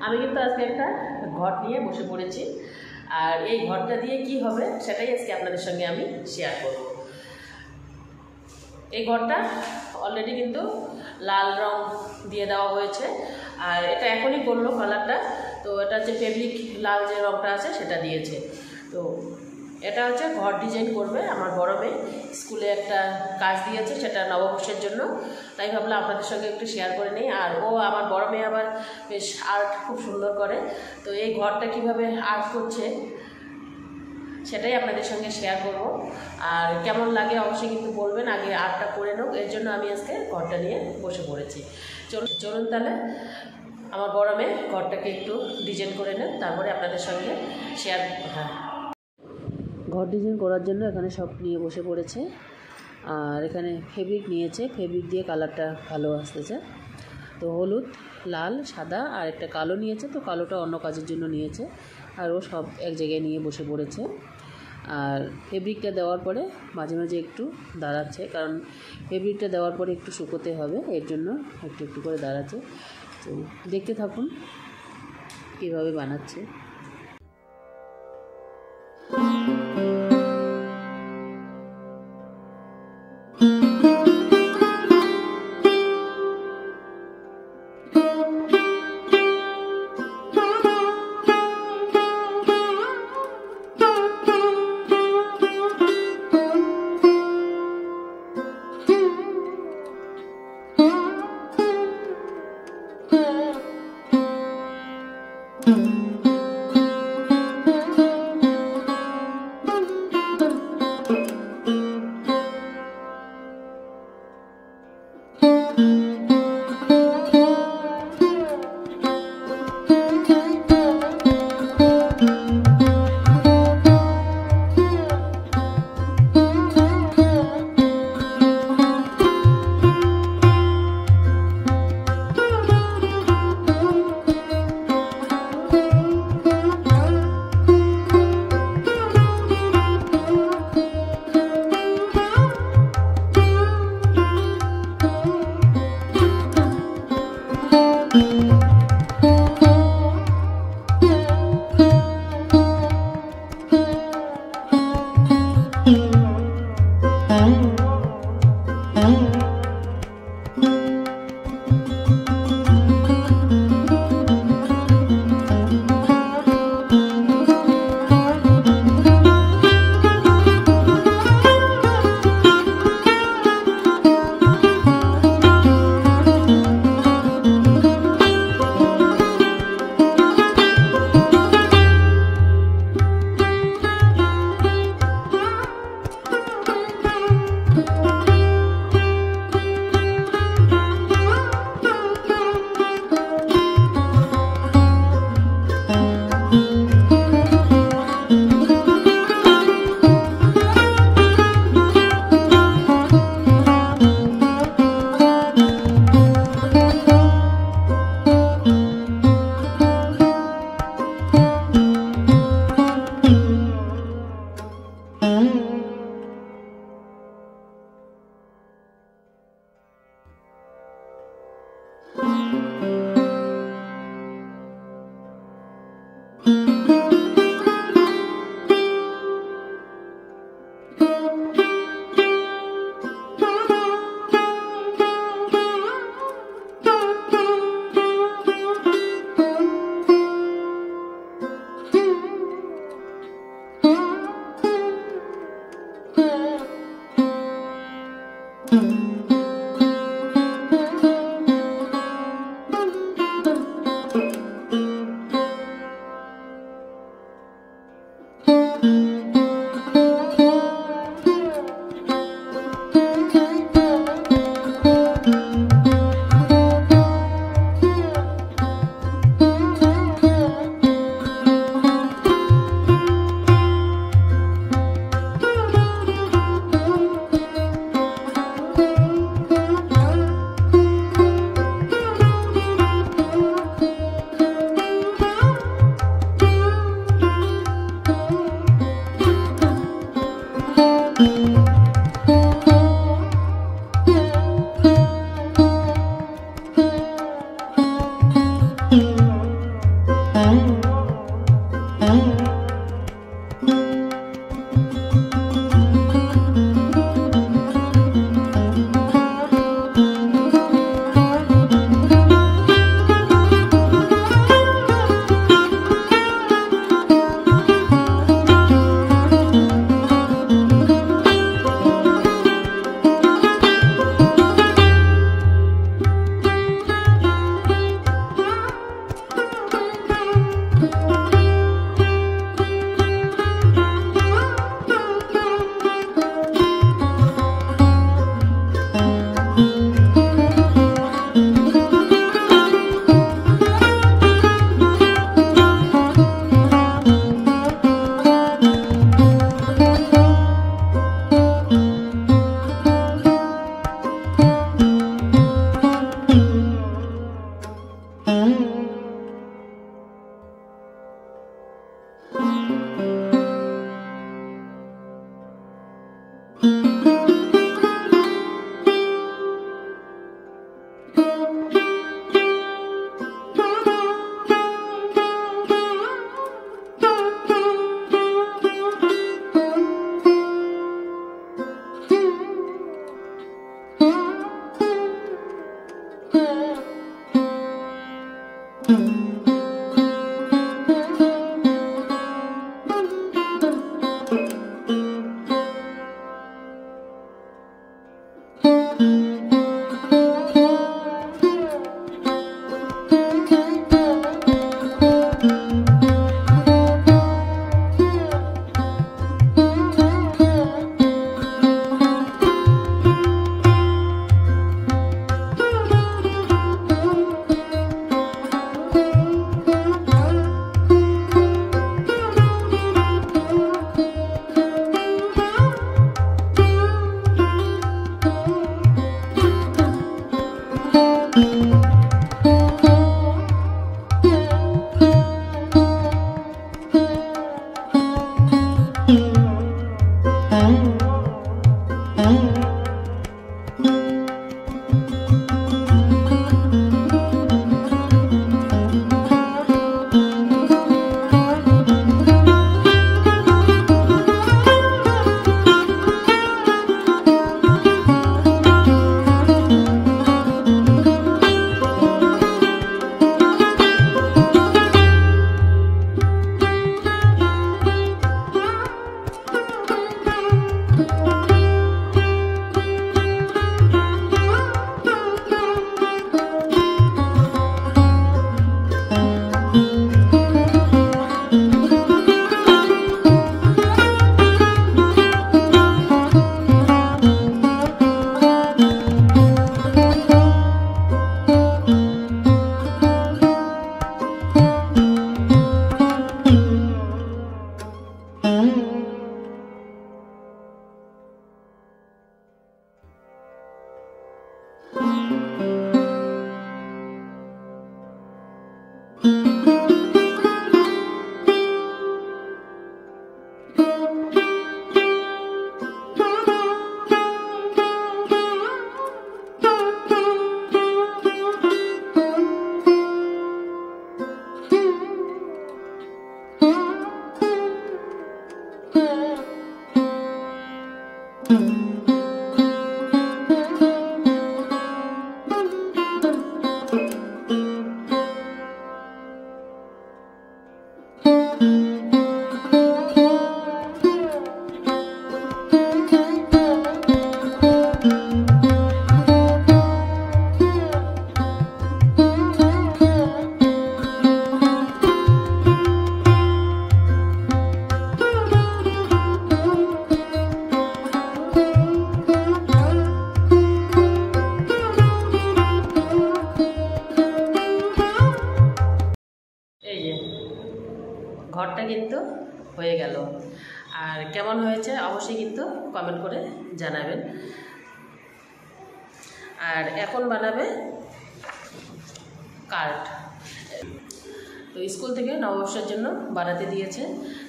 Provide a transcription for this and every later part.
আমি কিন্তু আজকে একটা ঘট নিয়ে বসে পড়েছি, আর এই ঘরটা দিয়ে কি হবে সেটাই আজকে আপনাদের সঙ্গে আমি শেয়ার করব। এই ঘরটা অলরেডি কিন্তু লাল রং দিয়ে দেওয়া হয়েছে, আর এটা এখনই করলো কালারটা। তো এটা হচ্ছে ফেব্রিক লাল যে রংটা আছে সেটা দিয়েছে। তো এটা হচ্ছে ঘর ডিজাইন করবে আমার বড় মেয়ে, স্কুলে একটা কাজ দিয়েছে, সেটা নববর্ষের জন্য। তাই ভাবলাম আপনাদের সঙ্গে একটু শেয়ার করে নিই। আর ও আমার বড় মেয়ে আবার বেশ আর্ট খুব সুন্দর করে। তো এই ঘরটা কিভাবে আর্ট করছে সেটাই আপনাদের সঙ্গে শেয়ার করব। আর কেমন লাগে অবশ্যই কিন্তু বলবেন, আগে আর্টটা করে নোক, এর জন্য আমি আজকে ঘরটা নিয়ে বসে পড়েছি। চলুন তাহলে আমার বড় মেয়ে ঘরটাকে একটু ডিজাইন করে নেন, তারপরে আপনাদের সঙ্গে শেয়ার। হ্যাঁ, ঘর ডিজাইন করার জন্য এখানে সব নিয়ে বসে পড়েছে, আর এখানে ফেব্রিক নিয়েছে, ফেব্রিক দিয়ে কালারটা ভালো আসতেছে। তো হলুদ, লাল, সাদা আর একটা কালো নিয়েছে। তো কালোটা অন্য কাজের জন্য নিয়েছে, আর ও সব এক জায়গায় নিয়ে বসে পড়েছে। আর ফেব্রিকটা দেওয়ার পরে মাঝে মাঝে একটু দাঁড়াচ্ছে, কারণ ফেব্রিকটা দেওয়ার পরে একটু শুকোতে হবে, এর জন্য একটু একটু করে দাঁড়াচ্ছে। তো দেখতে থাকুন কীভাবে বানাচ্ছে। ঘরটা কিন্তু হয়ে গেল। আর কেমন হয়েছে অবশ্যই কিন্তু কমেন্ট করে জানাবেন। আর এখন বানাবে কার্ড। তো স্কুল থেকে নববর্ষের জন্য বানাতে দিয়েছে।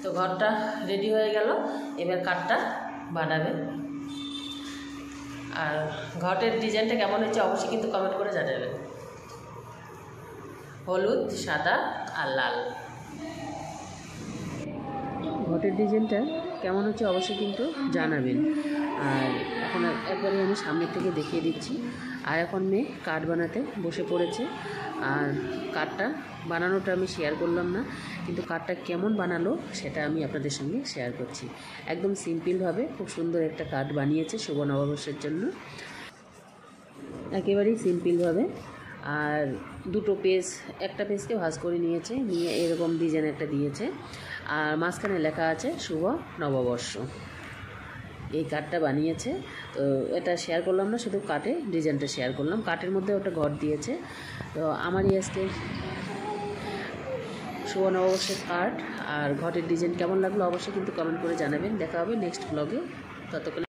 তো ঘরটা রেডি হয়ে গেল, এবার কার্ডটা বানাবে। আর ঘটের ডিজাইনটা কেমন হয়েছে অবশ্যই কিন্তু কমেন্ট করে জানাবেন। হলুদ, সাদা আর লাল। ঘটের ডিজাইনটা কেমন হচ্ছে অবশ্যই কিন্তু জানাবেন। আর এখন একবারে আমি সামনের থেকে দেখিয়ে দিচ্ছি। আর এখন মেয়ে কার্ড বানাতে বসে পড়েছে। আর কার্ডটা বানানোটা আমি শেয়ার করলাম না, কিন্তু কার্ডটা কেমন বানালো সেটা আমি আপনাদের সঙ্গে শেয়ার করছি। একদম সিম্পলভাবে খুব সুন্দর একটা কার্ড বানিয়েছে শুভ নববর্ষের জন্য, একেবারেই সিম্পলভাবে। আর দুটো পেজ, একটা পেজকে ভাঁজ করে নিয়েছে, নিয়ে এরকম ডিজাইন একটা দিয়েছে। আর মাঝখানে লেখা আছে শুভ নববর্ষ। এই কার্ডটা বানিয়েছে। তো এটা শেয়ার করলাম না, শুধু কার্ডে ডিজাইনটা শেয়ার করলাম। কার্ডের মধ্যে ওটা ঘর দিয়েছে। তো আমারই আজকে শুভ নববর্ষের কার্ড আর ঘরের ডিজাইন কেমন লাগলো অবশ্যই কিন্তু কমেন্ট করে জানাবেন। দেখা হবে নেক্সট ব্লগে। ততক্ষণ